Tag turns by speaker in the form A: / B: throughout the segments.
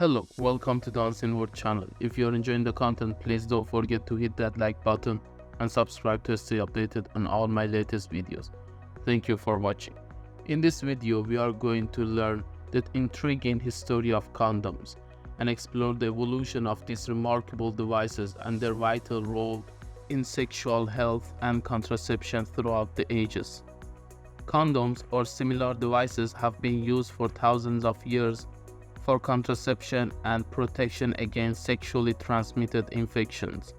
A: Hello, welcome to the Unveiling channel. If you're enjoying the content, please don't forget to hit that like button and subscribe to stay updated on all my latest videos. Thank you for watching. In this video, we are going to learn the intriguing history of condoms and explore the evolution of these remarkable devices and their vital role in sexual health and contraception throughout the ages. Condoms or similar devices have been used for thousands of years for contraception and protection against sexually transmitted infections.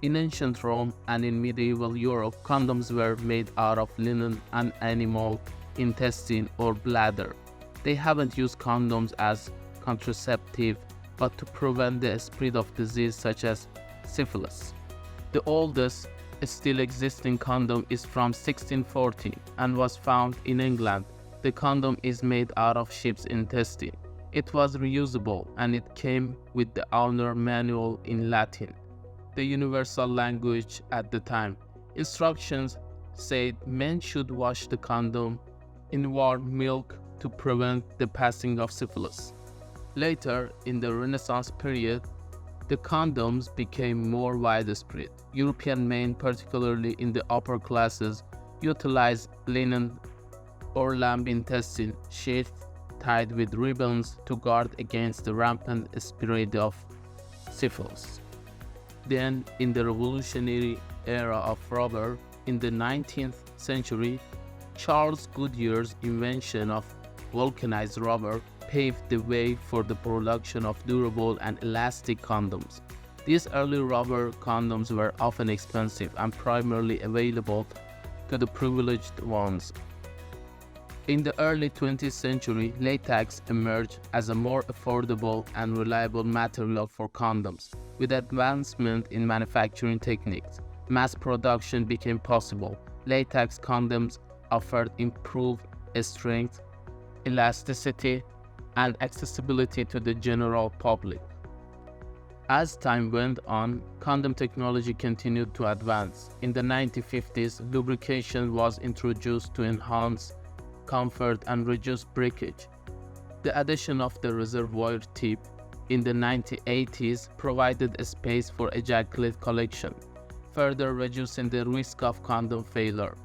A: In ancient Rome and in medieval Europe, condoms were made out of linen and animal intestine or bladder. They haven't used condoms as contraceptive, but to prevent the spread of disease such as syphilis. The oldest still existing condom is from 1640 and was found in England. The condom is made out of sheep's intestine. It was reusable and it came with the owner manual in Latin, the universal language at the time. Instructions said men should wash the condom in warm milk to prevent the passing of syphilis. Later, in the Renaissance period, the condoms became more widespread. European men, particularly in the upper classes, utilized linen or lamb intestine sheath tied with ribbons to guard against the rampant spread of syphilis. Then, in the revolutionary era of rubber, in the 19th century, Charles Goodyear's invention of vulcanized rubber paved the way for the production of durable and elastic condoms. These early rubber condoms were often expensive and primarily available to the privileged ones. In the early 20th century, latex emerged as a more affordable and reliable material for condoms. With advancement in manufacturing techniques, mass production became possible. Latex condoms offered improved strength, elasticity, and accessibility to the general public. As time went on, condom technology continued to advance. In the 1950s, lubrication was introduced to enhance comfort and reduce breakage. The addition of the reservoir tip in the 1980s provided a space for ejaculate collection, further reducing the risk of condom failure.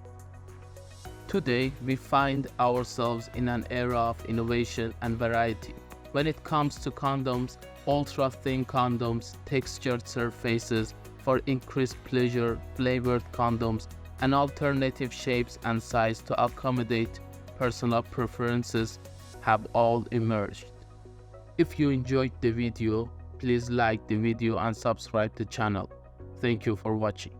A: Today, we find ourselves in an era of innovation and variety. When it comes to condoms, ultra-thin condoms, textured surfaces for increased pleasure, flavored condoms, and alternative shapes and sizes to accommodate personal preferences have all emerged. If you enjoyed the video, please like the video and subscribe to the channel. Thank you for watching.